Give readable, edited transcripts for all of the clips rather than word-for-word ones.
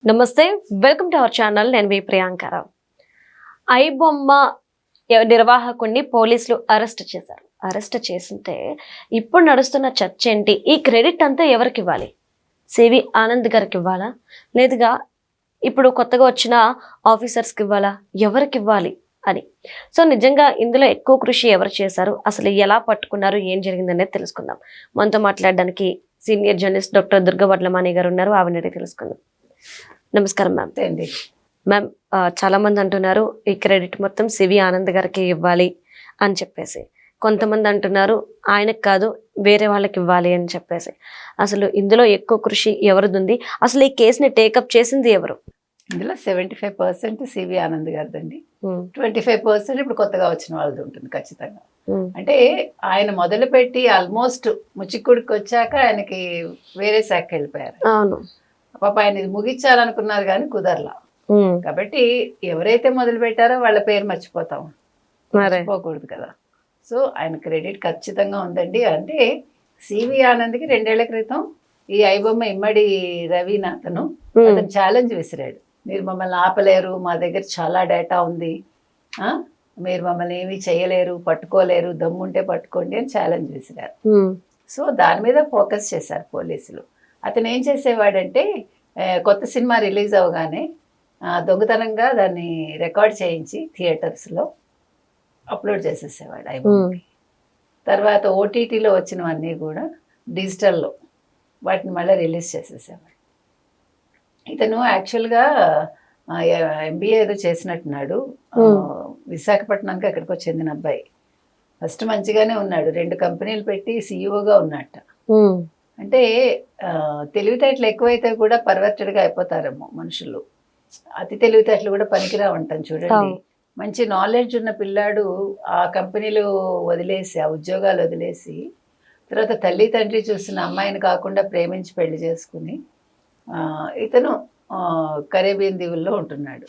నమస్తే, welcome to our channel. నేను వి ప్రియాంకరావు. ఐబొమ్మ నిర్వాహకుడిని పోలీసులు అరెస్ట్ చేశారు. అరెస్ట్ చేస్తుంటే ఇప్పుడు నడుస్తున్న చర్చ ఏంటి? ఈ క్రెడిట్ అంతా ఎవరికి ఇవ్వాలి? సివి ఆనంద్ గారికి ఇవ్వాలా, లేదుగా ఇప్పుడు కొత్తగా వచ్చిన ఆఫీసర్స్కి ఇవ్వాలా, ఎవరికి ఇవ్వాలి అని. సో నిజంగా ఇందులో ఎక్కువ కృషి ఎవరు చేశారు, అసలు ఎలా పట్టుకున్నారు, ఏం జరిగిందనేది తెలుసుకుందాం. మనతో మాట్లాడడానికి senior journalist doctor Durga Vadlamani గారు ఉన్నారు. ఆవిడ తెలుసుకుందాం. నమస్కారం మ్యామ్. మ్యామ్, చాలా మంది అంటున్నారు ఈ క్రెడిట్ మొత్తం సివి ఆనంద్ గారికి ఇవ్వాలి అని చెప్పేసి, కొంతమంది అంటున్నారు ఆయనకు కాదు వేరే వాళ్ళకి ఇవ్వాలి అని చెప్పేసి. అసలు ఇందులో ఎక్కువ కృషి ఎవరిది? అసలు ఈ కేసుని టేకప్ చేసింది ఎవరు? ఇందులో 75% సివి ఆనంద్ గారిదండి. 25% ఇప్పుడు కొత్తగా వచ్చిన వాళ్ళది ఉంటుంది ఖచ్చితంగా. అంటే ఆయన మొదలుపెట్టి ఆల్మోస్ట్ ముచ్చిక్కుడికి వచ్చాక ఆయనకి వేరే శాఖకి వెళ్ళిపోయారు. అవును, పాప ఆయన ఇది ముగించాలనుకున్నారు కానీ కుదరలా. కాబట్టి ఎవరైతే మొదలు పెట్టారో వాళ్ళ పేరు మర్చిపోకూడదు కదా. సో ఆయన క్రెడిట్ ఖచ్చితంగా ఉందండి. అంటే సివి ఆనంద్కి 2 ఏళ్ల క్రితం ఈ ఐబొమ్మ ఇమ్మడి రవినాథను అతను ఛాలెంజ్ విసిరాడు. మీరు మమ్మల్ని ఆపలేరు, మా దగ్గర చాలా డేటా ఉంది, మీరు మమ్మల్ని ఏమీ చేయలేరు, పట్టుకోలేరు, దమ్ముంటే పట్టుకోండి అని ఛాలెంజ్ విసిరారు. సో దాని మీద ఫోకస్ చేశారు పోలీసులు. అతను ఏం చేసేవాడంటే కొత్త సినిమా రిలీజ్ అవగానే దొంగతనంగా దాన్ని రికార్డ్ చేయించి థియేటర్స్లో అప్లోడ్ చేసేసేవాడు ఐబొమ్మకి. తర్వాత ఓటీటీలో వచ్చినవన్నీ కూడా డిజిటల్లో వాటిని మళ్ళీ రిలీజ్ చేసేసేవాడు. ఇతను యాక్చువల్గా ఎంబీఏ ఏదో చేసినట్టున్నాడు. విశాఖపట్నంకి ఎక్కడికో చెందిన అబ్బాయి. ఫస్ట్ మంచిగానే ఉన్నాడు, 2 కంపెనీలు పెట్టి సీఈఓగా ఉన్నట్ట. అంటే తెలివితేటలు ఎక్కువైతే కూడా పర్వర్టెడ్గా అయిపోతారేమో మనుషులు. అతి తెలివితేటలు కూడా పనికిరా ఉంటాను చూడండి. మంచి నాలెడ్జ్ ఉన్న పిల్లాడు ఆ కంపెనీలు వదిలేసి, ఆ ఉద్యోగాలు వదిలేసి, తర్వాత తల్లి తండ్రి చూసిన అమ్మాయిని కాకుండా ప్రేమించి పెళ్లి చేసుకుని ఇతను కరేబియన్ దీవుల్లో ఉంటున్నాడు.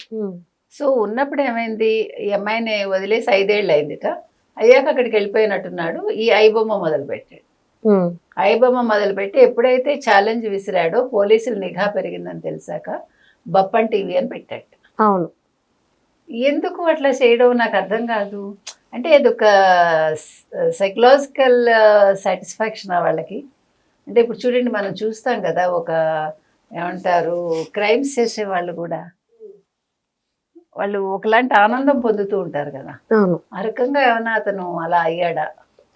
సో ఉన్నప్పుడు ఏమైంది, ఈ అమ్మాయిని వదిలేసి 5 ఏళ్ళు అయిందిట. అయ్యాక అక్కడికి వెళ్ళిపోయినట్టున్నాడు. ఈ ఐబొమ్మ మొదలుపెట్టాడు. ఐబొమ్మ మొదలుపెట్టి ఎప్పుడైతే ఛాలెంజ్ విసిరాడో పోలీసులు నిఘా పెరిగిందని తెలిసాక బప్పన్ టీవీ అని పెట్టాడు. అవును, ఎందుకు అట్లా చేయడం నాకు అర్థం కాదు. అంటే అదొక సైకలాజికల్ సాటిస్ఫాక్షన్ వాళ్ళకి. అంటే ఇప్పుడు చూడండి, మనం చూస్తాం కదా, ఒక ఏమంటారు క్రైమ్స్ చేసే వాళ్ళు కూడా వాళ్ళు ఒకలాంటి ఆనందం పొందుతూ ఉంటారు కదా. ఆ రకంగా ఏమన్నా అతను అలా అయ్యాడా?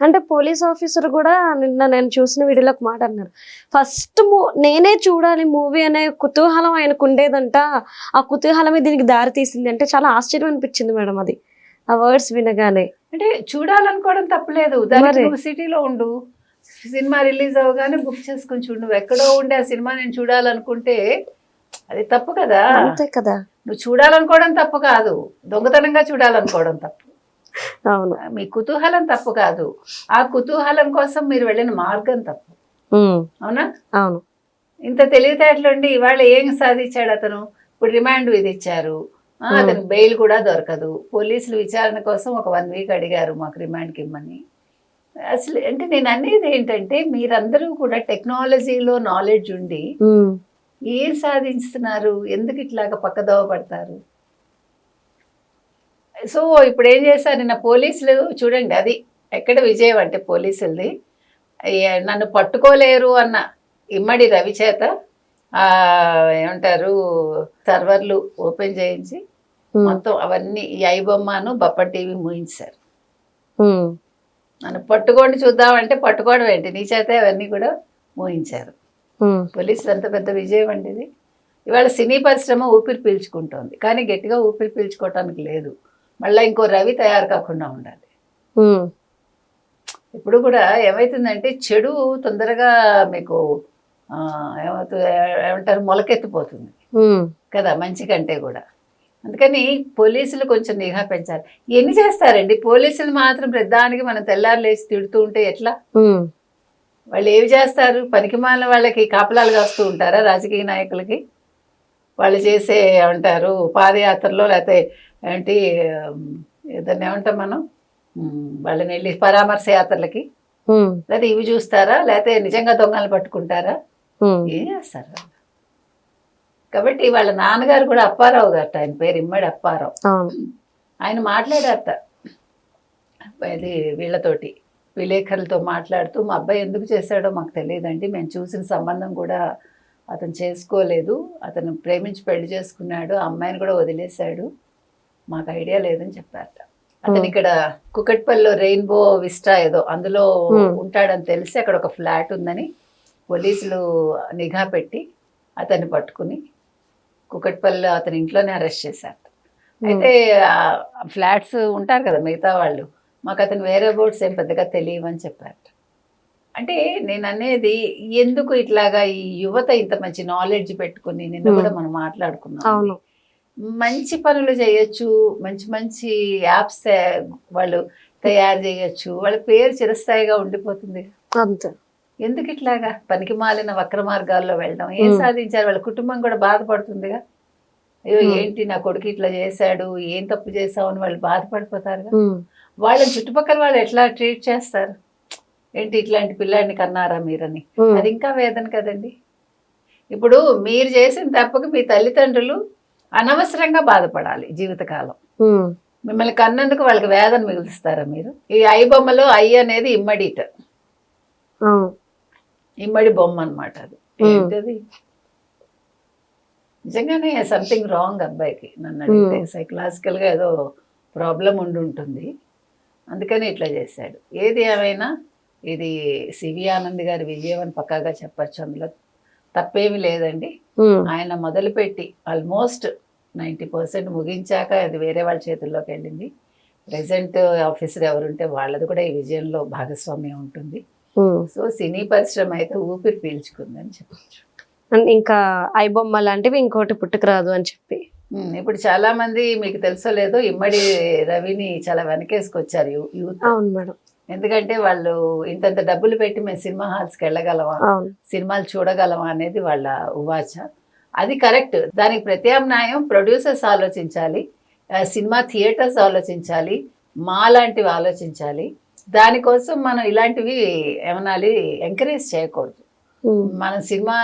అంటే పోలీస్ ఆఫీసర్ కూడా నిన్న నేను చూసిన వీడియోలో ఒక మాట అన్నారు, ఫస్ట్ నేనే చూడాలి మూవీ అనే కుతూహలం ఆయనకు ఉండేదంట. ఆ కుతూహలమే దీనికి దారి తీసింది అంటే చాలా ఆశ్చర్యం అనిపించింది మేడం అది ఆ వర్డ్స్ వినగానే. అంటే చూడాలనుకోవడం తప్పలేదు. నువ్వు సిటీలో ఉండు, సినిమా రిలీజ్ అవగానే బుక్ చేసుకుని చూడు. నువ్వు ఎక్కడో ఉండే ఆ సినిమా నేను చూడాలనుకుంటే అది తప్పు కదా. అంతే కదా. నువ్వు చూడాలనుకోవడం తప్పు కాదు, దొంగతనంగా చూడాలనుకోవడం తప్పు. అవును, మీ కుతూహలం తప్పు కాదు, ఆ కుతూహలం కోసం మీరు వెళ్ళిన మార్గం తప్పు. అవునా? అవును. ఇంత తెలివితేటలుండి ఇవాళ ఏం సాధించాడు అతను? ఇప్పుడు రిమాండ్ విధించారు, అతను బెయిల్ కూడా దొరకదు. పోలీసులు విచారణ కోసం ఒక 1 వీక్ అడిగారు మాకు రిమాండ్కి ఇమ్మని. అసలు అంటే నేను అనేది ఏంటంటే, మీరందరూ కూడా టెక్నాలజీలో నాలెడ్జ్ ఉండి ఏం సాధిస్తున్నారు? ఎందుకు ఇట్లాగా పక్కదోవ పడతారు? సో ఇప్పుడు ఏం చేశారు నిన్న పోలీసులు చూడండి, అది ఎక్కడ విజయం అంటే పోలీసులది. నన్ను పట్టుకోలేరు అన్న ఇమ్మడి రవి చేత ఏమంటారు సర్వర్లు ఓపెన్ చేయించి మొత్తం అవన్నీ ఈ ఐబొమ్మను బప్పన్ టీవీ మూయించారు. నన్ను పట్టుకోండి చూద్దామంటే పట్టుకోవడం ఏంటి, నీ చేత అవన్నీ కూడా మూయించారు. పోలీసులు ఎంత పెద్ద విజయం అండి ఇది. ఇవాళ సినీ పరిశ్రమ ఊపిరి పీల్చుకుంటోంది, కానీ గట్టిగా ఊపిరి పీల్చుకోవటానికి లేదు. మళ్ళీ ఇంకో రవి తయారు కాకుండా ఉండాలి. ఇప్పుడు కూడా ఏమవుతుందంటే చెడు తొందరగా మీకు ఏమంటారు మొలకెత్తిపోతుంది కదా మంచి కంటే కూడా. అందుకని పోలీసులు కొంచెం నిఘా పెంచాలి. ఎన్ని చేస్తారండి పోలీసులు మాత్రం? ప్రతిదానికి మనం తెల్లారు లేచి తిడుతూ ఉంటే ఎట్లా? వాళ్ళు ఏమి చేస్తారు? పనికిమాలిన వాళ్ళకి కాపలాలు కాస్తూ ఉంటారా రాజకీయ నాయకులకి? వాళ్ళు చేసే ఏమంటారు పాదయాత్రలో, లేకపోతే ఏంటి ఏదన్నా ఏమంటాం మనం, వాళ్ళని వెళ్ళి పరామర్శ యాత్రలకి, లేకపోతే ఇవి చూస్తారా? లేకపోతే నిజంగా దొంగలు పట్టుకుంటారా? ఏం చేస్తారు? కాబట్టి వాళ్ళ నాన్నగారు కూడా అప్పారావు గారట, ఆయన పేరు ఇమ్మడి అప్పారావు. అవును. ఆయన మాట్లాడారట ఇది వీళ్ళతోటి, విలేకరులతో మాట్లాడుతూ, మా అబ్బాయి ఎందుకు చేశాడో మాకు తెలియదండి, మేము చూసిన సంబంధం కూడా అతను చేసుకోలేదు, అతను ప్రేమించి పెళ్లి చేసుకున్నాడు, ఆ అమ్మాయిని కూడా వదిలేశాడు, మాకు ఐడియా లేదని చెప్పారట. అతను ఇక్కడ కుకట్పల్లిలో రెయిన్బో విస్టా ఏదో అందులో ఉంటాడని తెలిసి అక్కడ ఒక ఫ్లాట్ ఉందని పోలీసులు నిఘా పెట్టి అతన్ని పట్టుకుని కుకట్పల్లిలో అతని ఇంట్లోనే అరెస్ట్ చేశారు. అయితే ఫ్లాట్స్ ఉంటారు కదా మిగతా వాళ్ళు, మాకు అతను వేరే బోర్డ్స్ ఏం పెద్దగా తెలియవని చెప్పారు. అంటే నేను అనేది ఎందుకు ఇట్లాగా ఈ యువత ఇంత మంచి నాలెడ్జ్ పెట్టుకుని, నిన్న కూడా మనం మాట్లాడుకున్నాం, మంచి పనులు చేయొచ్చు, మంచి మంచి యాప్స్ వాళ్ళు తయారు చేయొచ్చు, వాళ్ళ పేరు చిరస్థాయిగా ఉండిపోతుంది. అంతే. ఎందుకు ఇట్లాగా పనికి మాలిన వక్ర మార్గాల్లో వెళ్ళడం? ఏం సాధించారు? వాళ్ళ కుటుంబం కూడా బాధపడుతుందిగా, అయ్యో ఏంటి నా కొడుకు ఇట్లా చేశాడు, ఏం తప్పు చేసావు అని వాళ్ళు బాధపడిపోతారుగా. వాళ్ళని చుట్టుపక్కల వాళ్ళు ఎట్లా ట్రీట్ చేస్తారు, ఏంటి ఇట్లాంటి పిల్లాడిని కన్నారా మీరని, అది ఇంకా వేదన కదండి. ఇప్పుడు మీరు చేసిన తప్పకు మీ తల్లిదండ్రులు అనవసరంగా బాధపడాలి జీవితకాలం. మిమ్మల్ని కన్నందుకు వాళ్ళకి వేదన మిగులుస్తారా మీరు? ఈ ఐ బొమ్మలో ఐ అనేది ఇమ్మడిట, ఇమ్మడి బొమ్మ అనమాట. అది ఏంటది? నిజంగానే సంథింగ్ రాంగ్ అబ్బాయికి, నన్ను అడిగితే సైకలాజికల్ గా ఏదో ప్రాబ్లం ఉంటుంది, అందుకని ఇట్లా చేశాడు. ఏది ఏమైనా ఇది సివి ఆనంద్ గారి విజయం అని పక్కాగా చెప్పచ్చు, అందులో తప్పేమీ లేదండి. ఆయన మొదలుపెట్టి ఆల్మోస్ట్ 90% ముగించాక అది వేరే వాళ్ళ చేతుల్లోకి వెళ్ళింది. ప్రెసెంట్ ఆఫీసర్ ఎవరుంటే వాళ్ళది కూడా ఈ విజయంలో భాగస్వామ్యం ఉంటుంది. సో సినీ పరిశ్రమ అయితే ఊపిరి పీల్చుకుందని చెప్పచ్చు. ఇంకా ఐబొమ్మ లాంటివి ఇంకోటి పుట్టుకురాదు అని చెప్పి ఇప్పుడు చాలా మంది, మీకు తెలుసో లేదో, ఇమ్మడి రవిని చాలా వెనకేసుకొచ్చారు యూత్. అవును మేడం. ఎందుకంటే వాళ్ళు ఇంతంత డబ్బులు పెట్టి మేము సినిమా హాల్స్కి వెళ్ళగలమా, సినిమాలు చూడగలమా అనేది వాళ్ళ ఉవాచ. అది కరెక్ట్. దానికి ప్రత్యామ్నాయం ప్రొడ్యూసర్స్ ఆలోచించాలి, సినిమా థియేటర్స్ ఆలోచించాలి, మా లాంటివి ఆలోచించాలి. దానికోసం మనం ఇలాంటివి ఏమనాలి, ఎంకరేజ్ చేయకూడదు. మనం సినిమా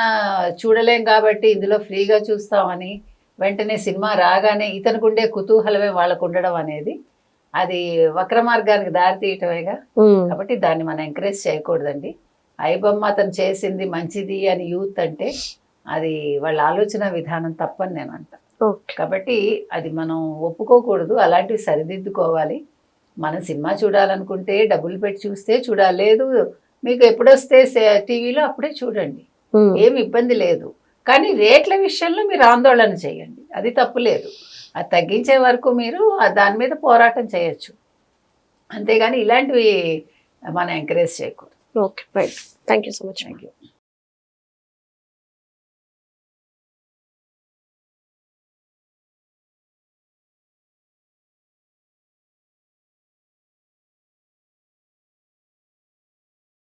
చూడలేం కాబట్టి ఇందులో ఫ్రీగా చూస్తామని వెంటనే సినిమా రాగానే ఇతనికి ఉండే కుతూహలమే వాళ్ళకు ఉండడం అనేది అది వక్ర మార్గానికి దారి తీయటమేగా. కాబట్టి దాన్ని మనం ఎంకరేజ్ చేయకూడదండి. ఐబొమ్మ అతను చేసింది మంచిది అని యూత్ అంటే అది వాళ్ళ ఆలోచన విధానం తప్పని నేను అంట. కాబట్టి అది మనం ఒప్పుకోకూడదు, అలాంటివి సరిదిద్దుకోవాలి. మనం సినిమా చూడాలనుకుంటే డబ్బులు పెట్టి చూస్తే చూడాలి, లేదు మీకు ఎప్పుడొస్తే టీవీలో అప్పుడే చూడండి, ఏమి ఇబ్బంది లేదు. కానీ రేట్ల విషయంలో మీరు ఆందోళన చేయండి, అది తప్పు లేదు. అది తగ్గించే వరకు మీరు దాని మీద పోరాటం చేయొచ్చు, అంతేగాని ఇలాంటివి మనం ఎంకరేజ్ చేయకూడదు. Okay, right. Thank you so much. Thank you.